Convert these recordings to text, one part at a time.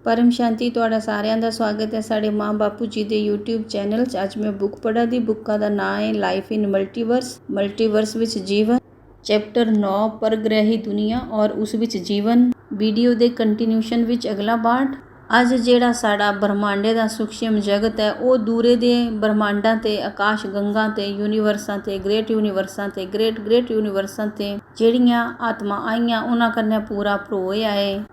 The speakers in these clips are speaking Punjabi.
परम शांति तुहाडा सारिਆਂ ਦਾ ਸਵਾਗਤ ਹੈ ਸਾਡੇ ਮਾਂ ਬਾਪੂ ਜੀ ਦੇ YouTube ਚੈਨਲ 'ਚ। ਅੱਜ ਮੈਂ ਬੁੱਕ ਪੜ੍ਹਾ ਦੀ ਬੁੱਕਾਂ ਦਾ ਨਾਂ ਹੈ ਲਾਈਫ ਇਨ ਮਲਟੀਵਰਸ ਵਿੱਚ ਜੀਵਨ, ਚੈਪਟਰ 9 ਪਰਗ੍ਰਹਿ ਦੁਨੀਆ ਔਰ ਉਸ ਵਿੱਚ ਜੀਵਨ। ਵੀਡੀਓ ਦੇ ਕੰਟੀਨਿਊਸ਼ਨ ਵਿੱਚ ਅਗਲਾ ਪਾਰਟ। ਅੱਜ ਜਿਹੜਾ ਸਾਡਾ ਬ੍ਰਹਮਾਂਡੇ ਦਾ ਸੂਖਸ਼ਮ ਜਗਤ ਹੈ ਉਹ ਦੂਰੇ ਦੇ ਬ੍ਰਹਮਾਂਡਾਂ ਤੇ, ਆਕਾਸ਼ ਗੰਗਾ ਤੇ, ਯੂਨੀਵਰਸਾਂ ਤੇ, ਗ੍ਰੇਟ ਯੂਨੀਵਰਸਾਂ ਤੇ, ਗ੍ਰੇਟ ਯੂਨੀਵਰਸਾਂ ਤੇ ਜਿਹੜੀਆਂ ਆਤਮਾ ਆਈਆਂ ਉਹਨਾਂ ਕੰਨੇ ਪੂਰਾ ਭਰੋਇਆ ਹੈ।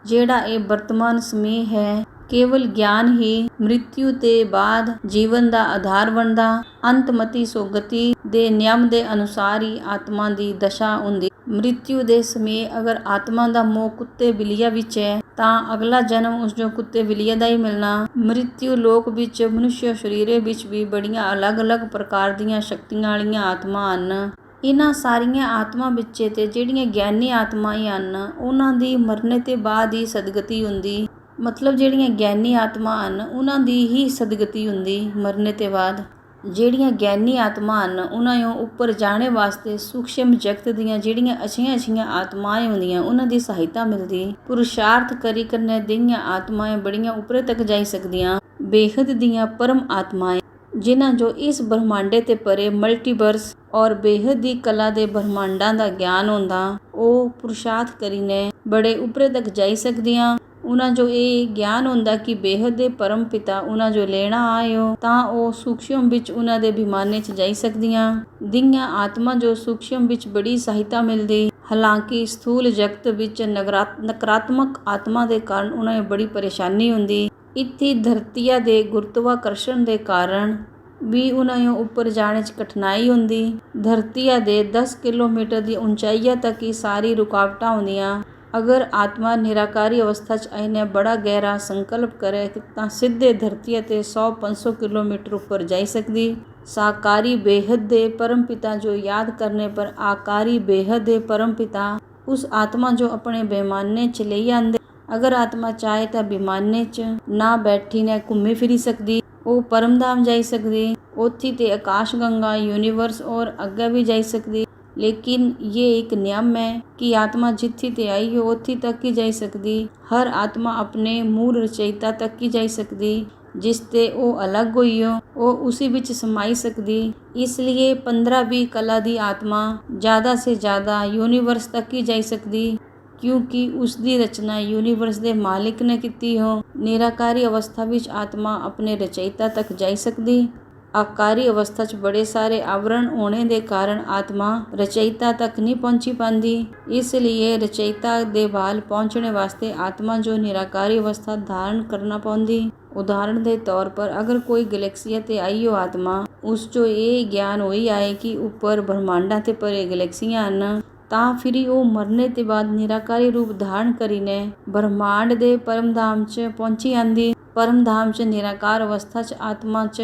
ਜਿਹੜਾ ਇਹ ਵਰਤਮਾਨ ਸਮੇਂ ਹੈ ਕੇਵਲ ਗਿਆਨ ਹੀ ਮ੍ਰਿਤਿੂ ਤੇ ਬਾਅਦ ਜੀਵਨ ਦਾ ਆਧਾਰ ਬਣਦਾ। ਅੰਤਮਤੀ ਸੋਗਤੀ ਦੇ ਨਿਯਮ ਦੇ ਅਨੁਸਾਰ ਹੀ ਆਤਮਾ ਦੀ ਦਸ਼ਾ ਹੁੰਦੀ। ਮ੍ਰਿਤਿੂ ਦੇ ਸਮੇਂ ਅਗਰ ਆਤਮਾ ਦਾ ਮੋਹ ਕੁੱਤੇ ਬਿੱਲੀਆਂ ਵਿੱਚ ਹੈ ਤਾਂ ਅਗਲਾ ਜਨਮ ਉਸ ਜੋ ਕੁੱਤੇ ਬਿੱਲੀਆਂ ਦਾ ਹੀ ਮਿਲਣਾ। ਮ੍ਰਿਤਿੂ ਲੋਕ ਵਿੱਚ ਮਨੁੱਖ ਸਰੀਰੇ ਵਿੱਚ ਵੀ ਬੜੀਆਂ ਅਲੱਗ-ਅਲੱਗ ਪ੍ਰਕਾਰ ਦੀਆਂ ਸ਼ਕਤੀਆਂ ਵਾਲੀਆਂ ਆਤਮਾ ਹਨ। ਇਹਨਾਂ ਸਾਰੀਆਂ ਆਤਮਾ ਵਿੱਚ ਤੇ ਜਿਹੜੀਆਂ ਗਿਆਨੀ ਆਤਮਾ ਹੀ ਹਨ ਉਹਨਾਂ ਦੀ ਮਰਨੇ ਤੇ ਬਾਅਦ ਹੀ ਸਦਗਤੀ ਹੁੰਦੀ। ਮਤਲਬ ਜਿਹੜੀਆਂ ਗਿਆਨੀ ਆਤਮਾ ਹਨ ਉਹਨਾਂ ਦੀ ਹੀ ਸਦਗਤੀ ਹੁੰਦੀ ਮਰਨੇ ਤੇ ਬਾਅਦ। ਜਿਹੜੀਆਂ ਗਿਆਨੀ ਆਤਮਾ ਹਨ ਉਹਨਾਂ ਨੂੰ ਉੱਪਰ ਜਾਣੇ ਵਾਸਤੇ ਸੂਖਸ਼ਮ ਜਗਤ ਦੀਆਂ ਜਿਹੜੀਆਂ ਅੱਛੀਆਂ ਆਤਮਾएं ਹੁੰਦੀਆਂ ਉਹਨਾਂ ਦੀ ਸਹਾਇਤਾ ਮਿਲਦੀ। ਪੁਰੁਸ਼ਾਰਥ ਕਰੀ ਕਰਨੇ ਦੀਆਂ ਆਤਮਾएं ਬੜੀਆਂ ਉੱਪਰੇ ਤੱਕ ਜਾਈ ਸਕਦੀਆਂ। ਬੇਹਦ ਦੀਆਂ ਪਰਮ ਆਤਮਾएं ਜਿਨ੍ਹਾਂ ਜੋ ਇਸ ਬ੍ਰਹਮਾਂਡੇ ਤੇ ਪਰੇ ਮਲਟੀਵਰਸ ਔਰ ਬੇਹਦ ਦੀ ਕਲਾ ਦੇ ਬ੍ਰਹਮਾਂਡਾਂ ਦਾ ਗਿਆਨ ਹੁੰਦਾ ਉਹ ਪੁਰੁਸ਼ਾਰਥ ਕਰੀਨੇ ਬੜੇ ਉੱਪਰੇ ਤੱਕ ਜਾਈ ਸਕਦੀਆਂ। ਉਹਨਾਂ ਜੋ ਇਹ ਗਿਆਨ ਹੁੰਦਾ ਕਿ ਬੇਹਦ ਦੇ ਪਰਮ ਪਿਤਾ ਉਹਨਾਂ ਜੋ ਲੈਣਾ ਆਇਓ ਤਾਂ ਉਹ ਸੂਖਸ਼ਮ ਵਿੱਚ ਉਹਨਾਂ ਦੇ ਬਿਮਾਨੇ 'ਚ ਜਾਈ ਸਕਦੀਆਂ। ਦੀਆਂ ਆਤਮਾ ਜੋ ਸੂਖਸ਼ਮ ਵਿੱਚ ਬੜੀ ਸਹਾਇਤਾ ਮਿਲਦੀ। ਹਾਲਾਂਕਿ ਸਥੂਲ ਜਗਤ ਵਿੱਚ ਨਕਾਰਾਤਮਕ ਆਤਮਾ ਦੇ ਕਾਰਨ ਉਹਨਾਂ ਨੂੰ ਬੜੀ ਪਰੇਸ਼ਾਨੀ ਹੁੰਦੀ। ਇੱਥੇ ਧਰਤੀਆਂ ਦੇ ਗੁਰਤਵਾਕਰਸ਼ਣ ਦੇ ਕਾਰਨ ਵੀ ਉਹਨਾਂ ਨੂੰ ਉੱਪਰ ਜਾਣੇ 'ਚ ਕਠਿਨਾਈ ਹੁੰਦੀ। ਧਰਤੀਆਂ ਦੇ 10 ਕਿਲੋਮੀਟਰ ਦੀ ਉਚਾਈਆਂ ਤੱਕ ਹੀ ਸਾਰੀ ਰੁਕਾਵਟਾਂ ਹੁੰਦੀਆਂ। ਅਗਰ ਆਤਮਾ ਨਿਰਾਕਾਰੀ ਅਵਸਥਾ 'ਚ ਇਹਨੇ ਬੜਾ ਗਹਿਰਾ ਸੰਕਲਪ ਕਰੇ ਤਾਂ ਸਿੱਧੇ ਧਰਤੀਆਂ ਤੇ 100-500 ਕਿਲੋਮੀਟਰ ਉੱਪਰ ਜਾਈ ਸਕਦੀ। ਸਾਕਾਰੀ ਬੇਹਦ ਦੇ ਪਰਮ ਪਿਤਾ ਜੋ ਯਾਦ ਕਰਨੇ ਪਰ ਆਕਾਰੀ ਬੇਹਦ ਦੇ ਪਰਮ ਪਿਤਾ ਉਸ ਆਤਮਾ ਜੋ ਆਪਣੇ ਬੇਮਾਨੇ 'ਚ ਲਈ ਆਂਦੇ। ਅਗਰ ਆਤਮਾ ਚਾਹੇ ਤਾਂ ਬਿਮਾਨੇ 'ਚ ਨਾ ਬੈਠੀ ਨੇ ਘੁੰਮੀ ਫਿਰੀ ਸਕਦੀ। ਉਹ ਪਰਮਧਾਮ ਜਾਈ ਸਕਦੀ। ਉੱਥੇ ਤੇ ਆਕਾਸ਼ ਗੰਗਾ ਯੂਨੀਵਰਸ ਔਰ ਅੱਗੇ ਵੀ ਜਾਈ ਸਕਦੀ। ਲੇਕਿਨ ਇਹ ਇੱਕ ਨਿਯਮ ਹੈ ਕਿ ਆਤਮਾ ਜਿੱਥੇ ਤੇ ਆਈ ਹੋ ਉੱਥੇ ਤੱਕ ਹੀ ਜਾਈ ਸਕਦੀ। ਹਰ ਆਤਮਾ ਆਪਣੇ ਮੂਲ ਰਚయిਤਾ ਤੱਕ ਹੀ ਜਾਈ ਸਕਦੀ। ਜਿਸ ਤੇ ਉਹ ਅਲੱਗ ਹੋਈ ਹੋ ਉਹ ਉਸੇ ਵਿੱਚ ਸਮਾਈ ਸਕਦੀ। ਇਸ ਲਈ 15-20 ਕਲਾ ਦੀ ਆਤਮਾ ਜ਼ਿਆਦਾ ਸੇ ਜ਼ਿਆਦਾ ਯੂਨੀਵਰਸ ਤੱਕ ਹੀ ਜਾਈ ਸਕਦੀ ਕਿਉਂਕਿ ਉਸ ਦੀ ਰਚਨਾ ਯੂਨੀਵਰਸ ਦੇ ਮਾਲਿਕ ਨੇ ਕੀਤੀ ਹੋ। ਨਿਰਾਕਾਰੀ ਅਵਸਥਾ ਵਿੱਚ ਆਤਮਾ ਆਪਣੇ ਰਚయిਤਾ ਤੱਕ ਜਾਈ ਸਕਦੀ। ਆਕਾਰੀ ਅਵਸਥਾ 'ਚ ਬੜੇ ਸਾਰੇ ਆਵਰਣ ਹੋਣੇ ਦੇ ਕਾਰਨ ਆਤਮਾ ਰਚయిਤਾ ਤੱਕ ਨਹੀਂ ਪਹੁੰਚੀ ਪਾਉਂਦੀ। ਇਸ ਲਈ ਰਚయిਤਾ ਦੇ ਬਾਲ ਪਹੁੰਚਣੇ ਵਾਸਤੇ ਆਤਮਾ ਜੋ ਨਿਰਾਕਾਰੀ ਅਵਸਥਾ ਧਾਰਨ ਕਰਨਾ ਪਾਉਂਦੀ। ਉਦਾਹਰਣ ਦੇ ਤੌਰ ਪਰ ਅਗਰ ਕੋਈ ਗੈਲੈਕਸੀਆ ਤੇ ਆਈ ਹੋ ਆਤਮਾ ਉਸ 'ਚੋਂ ਇਹ ਗਿਆਨ ਹੋਈ ਆਏ ਕਿ ਉੱਪਰ ਬ੍ਰਹਮਾਂਡਾਂ ਤੇ ਪਰੇ ਗੈਲੈਕਸੀਆਂ ਹਨ ਤਾਂ ਫਿਰ ਉਹ ਮਰਨੇ ਤੇ ਬਾਅਦ ਨਿਰਾਕਾਰੀ ਰੂਪ ਧਾਰਨ ਕਰੀਨੇ ਬ੍ਰਹਮਾਂਡ ਦੇ ਪਰਮਧਾਮ 'ਚ ਪਹੁੰਚੀ ਆਂਦੀ। ਪਰਮਧਾਮ 'ਚ ਨਿਰਾਕਾਰ ਅਵਸਥਾ 'ਚ ਆਤਮਾ 'ਚ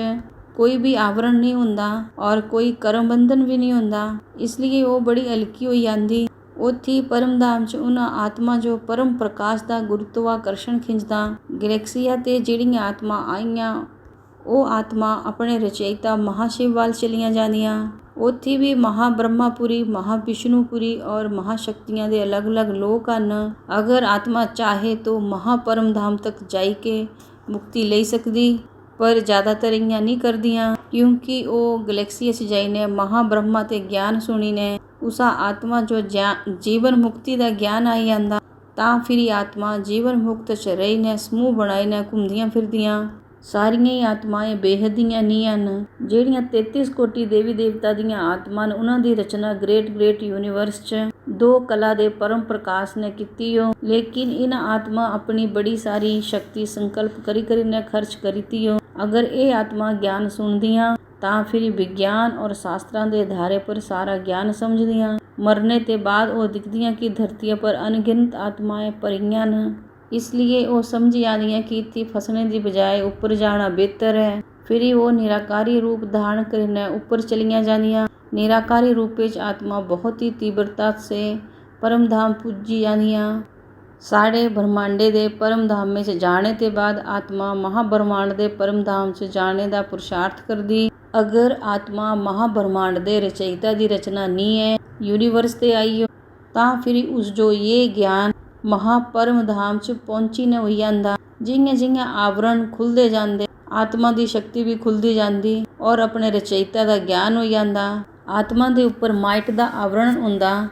ਕੋਈ ਵੀ ਆਵਰਣ ਨਹੀਂ ਹੁੰਦਾ ਔਰ ਕੋਈ ਕਰਮ ਬੰਧਨ ਵੀ ਨਹੀਂ ਹੁੰਦਾ। ਇਸ ਲਈ ਉਹ ਬੜੀ ਹਲਕੀ ਹੋਈ ਆਂਦੀ। ਉੱਥੇ ਪਰਮਧਾਮ 'ਚ ਉਹਨਾਂ ਆਤਮਾ ਜੋ ਪਰਮ ਪ੍ਰਕਾਸ਼ ਦਾ ਗੁਰਤਵਾਕਰਸ਼ਣ ਖਿੱਚਦਾ। ਗੈਲੈਕਸੀਆਂ ਤੇ ਜਿਹੜੀਆਂ ਆਤਮਾ ਆਈਆਂ ਉਹ ਆਤਮਾ ਆਪਣੇ ਰਚయిਤਾ ਮਹਾਸ਼ਿਵ ਵੱਲ ਚਲੀਆਂ ਜਾਂਦੀਆਂ। ਉੱਥੇ ਵੀ ਮਹਾਬ੍ਰਹਮਾਪੁਰੀ, ਮਹਾਵਿਸ਼ਨੂਪੁਰੀ ਔਰ ਮਹਾਸ਼ਕਤੀਆਂ ਦੇ ਅਲੱਗ-ਅਲੱਗ ਲੋਕ ਹਨ। ਅਗਰ ਆਤਮਾ ਚਾਹੇ ਤਾਂ ਮਹਾਪਰਮਧਾਮ ਤੱਕ ਜਾਈ ਕੇ ਮੁਕਤੀ ਲੈ ਸਕਦੀ ਪਰ ਜ਼ਿਆਦਾਤਰ ਇਆਂ ਨਹੀਂ ਕਰਦੀਆਂ ਕਿਉਂਕਿ ਉਹ ਗੈਲੈਕਸੀਆ 'ਚ ਜਾਈਨੇ ਮਹਾਬ੍ਰਹਮਾ ਤੇ ਗਿਆਨ ਸੁਣੀ ਨੇ ਉਸਾ ਆਤਮਾ ਜੋ ਜੀਵਨ ਮੁਕਤੀ ਦਾ ਗਿਆਨ ਆਈ ਜਾਂਦਾ ਤਾਂ ਫਿਰ ਆਤਮਾ ਜੀਵਨ ਮੁਕਤ 'ਚ ਰਹੀ ਨੇ ਸਮੂਹ ਬਣਾਈ ਨੇ ਘੁੰਮਦੀਆਂ ਫਿਰਦੀਆਂ। ਸਾਰੀਆਂ ਹੀ ਆਤਮਾएं ਬੇਹਦ ਦੀਆਂ ਨਹੀਂ ਹਨ। ਜਿਹੜੀਆਂ 33 ਕੋਟੀ ਦੇਵੀ ਦੇਵਤਾ ਦੀਆਂ ਆਤਮਾ ਉਹਨਾਂ ਦੀ ਰਚਨਾ ਗ੍ਰੇਟ ਯੂਨੀਵਰਸ 'ਚ 2 ਕਲਾ ਦੇ ਪਰਮ ਪ੍ਰਕਾਸ਼ ਨੇ ਕੀਤੀ ਹੋ। ਲੇਕਿਨ ਇਹਨਾਂ ਆਤਮਾ ਆਪਣੀ ਬੜੀ ਸਾਰੀ ਸ਼ਕਤੀ ਸੰਕਲਪ ਕਰੀ ਨੇ ਖਰਚ ਕਰੀਤੀ ਹੋ। ਅਗਰ ਇਹ ਆਤਮਾ ਗਿਆਨ ਸੁਣਦੀਆਂ ਤਾਂ ਫਿਰ ਵਿਗਿਆਨ ਔਰ ਸ਼ਾਸਤਰਾਂ ਦੇ ਆਧਾਰੇ ਪਰ ਸਾਰਾ ਗਿਆਨ ਸਮਝਦੀਆਂ। ਮਰਨੇ ਤੇ ਬਾਅਦ ਉਹ ਦਿਖਦੀਆਂ ਕਿ ਧਰਤੀਆਂ ਪਰ ਅਣਗਿਣਤ ਆਤਮਾएं ਭਰੀਆਂ ਹਨ। ਇਸ ਲਈ ਉਹ ਸਮਝ ਆਉਂਦੀਆਂ ਕਿ ਇੱਥੇ ਫਸਣੇ ਦੀ ਬਜਾਏ ਉੱਪਰ ਜਾਣਾ ਬਿਹਤਰ ਹੈ। ਫਿਰ ਉਹ ਨਿਰਾਕਾਰੀ ਰੂਪ ਧਾਰਨ કરીને ਉੱਪਰ ਚਲੀਆਂ ਜਾਂਦੀਆਂ। ਨਿਰਾਕਾਰੀ ਰੂਪ ਵਿੱਚ ਆਤਮਾ ਬਹੁਤ ਹੀ ਤੀਬਰਤਾ ਸੇ ਪਰਮਧਾਮ ਪੁੱਜੀ ਜਾਂਦੀਆਂ। ਸਾਡੇ ਬ੍ਰਹਮਾਂਡੇ ਦੇ ਪਰਮਧਾਮ ਵਿੱਚ ਜਾਣੇ ਤੇ ਬਾਅਦ ਆਤਮਾ ਮਹਾਬ੍ਰਹਮਾਂਡ ਦੇ ਪਰਮਧਾਮ 'ਚ ਜਾਣੇ ਦਾ ਪੁਰਸ਼ਾਰਥ ਕਰਦੀ। ਅਗਰ ਆਤਮਾ ਮਹਾਬ੍ਰਹਮਾਂਡ ਦੇ ਰਚయిਤਾ ਦੀ ਰਚਨਾ ਨਹੀਂ ਹੈ ਯੂਨੀਵਰਸ ਤੇ ਆਈ ਹੋ ਤਾਂ ਫਿਰ ਉਸ ਜੋ ਇਹ ਗਿਆਨ ਮਹਾਪਰਮਧਾਮ 'ਚ ਪਹੁੰਚੀ ਨੇ ਹੋਈ ਜਾਂਦਾ। जियां जियां आवरण खुलते जाते आत्मा की शक्ति भी खुलती जाती और अपने रचयिता का ज्ञान हो जाता। आत्मा के उपर माइट का आवरण हुंदा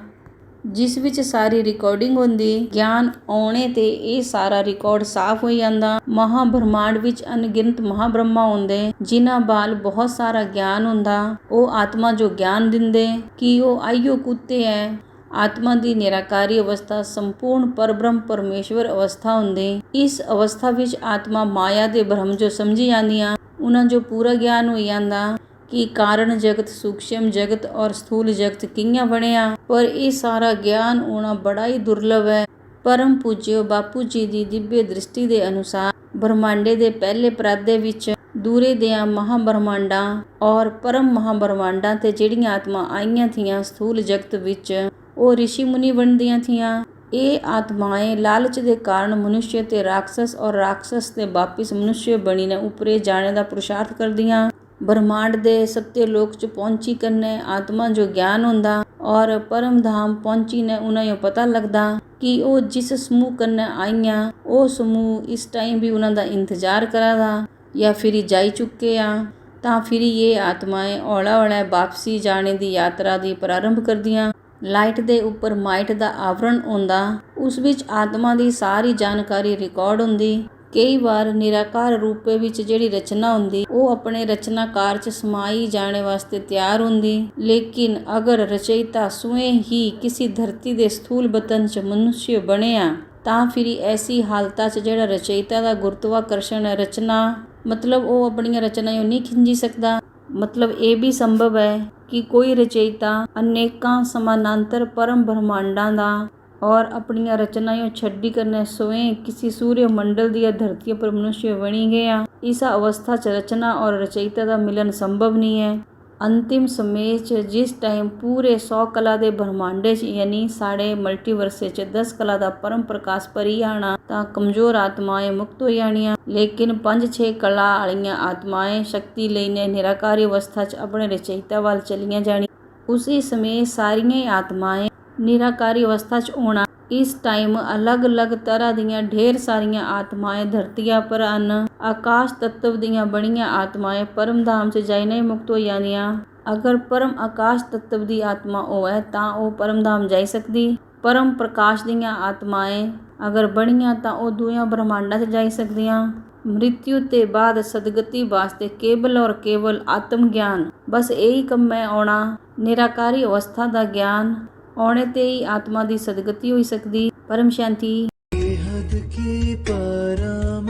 जिस विच सारी रिकॉर्डिंग होंदी। ज्ञान आने ते ये सारा रिकॉर्ड साफ हो जाता। महाब्रह्मांड विच अनगिनत महाब्रह्मा होंदे जिन्हां बाल बहुत सारा ज्ञान हुंदा। वो आत्मा जो ज्ञान दिंदे कि वो आइयो कुत्ते है। आत्मा की निराकारी अवस्था संपूर्ण परब्रह्म परमेश्वर अवस्था हुंदी। इस अवस्था विच आत्मा माया दे भ्रम जो समझी जांदियां उन्हां जो पूरा ज्ञान हो जांदा कि कारण जगत सूक्ष्म जगत और स्थूल जगत कियां बनिया। पर यह सारा ज्ञान होना बड़ा ही दुर्लभ है। परम पूज्य बापू जी की दिव्य दृष्टि के अनुसार ब्रह्मांडे के पहले परादे विच दूरे दियां महाब्रह्मांडां और परम महाब्रह्मांडां ते जिहड़ियां आत्मा आईयां थियां स्थूल जगत विच वो ऋषि मुनि बनदियां थियां। ये आत्माएं लालच के कारण मनुष्य ते राक्षस और राक्षस ते वापिस मनुष्य बनी ने उपरे जाने का पुरुषार्थ करदियां। ब्रह्मांड दे सत्य लोक च पहुंची करने आत्मा जो ज्ञान होंदा और परम धाम पहुंची ने उन्हें पता लगदा कि वो जिस समूह कन्ने आईयां वो समूह इस टाइम भी उन्हां दा इंतजार करा दा या फिर जाई चुके आ। तां फिर ये आत्माएं हौला हौला वापसी जाने की यात्रा की प्रारंभ करदियां। लाइट दे उपर माइट दा आवरण होंदा उस विच आत्मा की सारी जानकारी रिकॉर्ड हुंदी। कई बार निराकार रूप विच जिहड़ी रचना हुंदी वो अपने रचनाकार च समाई जाने वास्ते तैयार हुंदी। लेकिन अगर रचयिता स्वयं ही किसी धरती के स्थूल बतन च मनुष्य बनिया तां फिर ऐसी हालतां च जिहड़ा रचयिता का गुरुत्वाकर्षण रचना मतलब वो अपनी रचनाएं नहीं खिंजी सकता। मतलब ये भी संभव है कि कोई रचयिता अनेकां समानांतर परम ब्रह्मांडां दा और अपनी रचनाएं छड्डी करने स्वयं किसी सूर्य मंडल दी धरती पर मनुष्य बनी गया। इस अवस्था च रचना और रचयिता का मिलन संभव नहीं है। अंतिम समय च जिस टाइम पूरे 100 कला के ब्रह्मांडे च यानी साढ़े मल्टीवर्से च 10 कला का परम प्रकाश भरी आना तां कमजोर आत्माएं मुक्त हो जानियां। लेकिन 5-6 कला वालियां आत्माएं शक्ति लईने निराकारी अवस्था च अपने रचयिता वाल चलियां जानी। उसी समय सारियां आत्माएं निराकारी अवस्था च होना। इस टाइम अलग अलग तरह दियां ढेर सारियां आत्माएं धरतिया पर आन। आकाश तत्व दियां बणियां आत्माएं परम धाम से जाइने मुक्त हो जांदियां। अगर परम आकाश तत्व दी आत्मा होवे तां वो परम धाम जाई सकदी। परम प्रकाश दियां आत्माएं अगर बणियां तां वो दूया ब्रह्मांडां च जाई सकदियां। मृत्यु ते बाद सदगति वास्ते केवल और केवल आत्म ज्ञान बस यही कम में आना। निराकारी अवस्था का ज्ञान आने ते ही आत्मा की सदगति हो सकती। परम शांति। बेहद की परम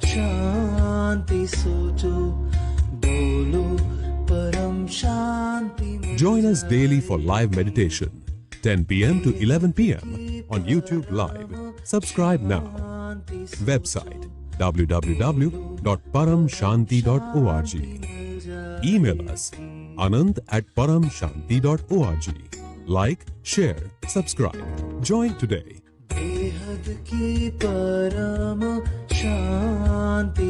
शांति सोचो बोलो परम शांति। Join us daily for live meditation 10 p.m. to 11 p.m. on YouTube Live. Subscribe now. Website www.paramshanti.org. Email us anand@paramshanti.org. Like, share, subscribe. Join today. बेहद की परम शांति।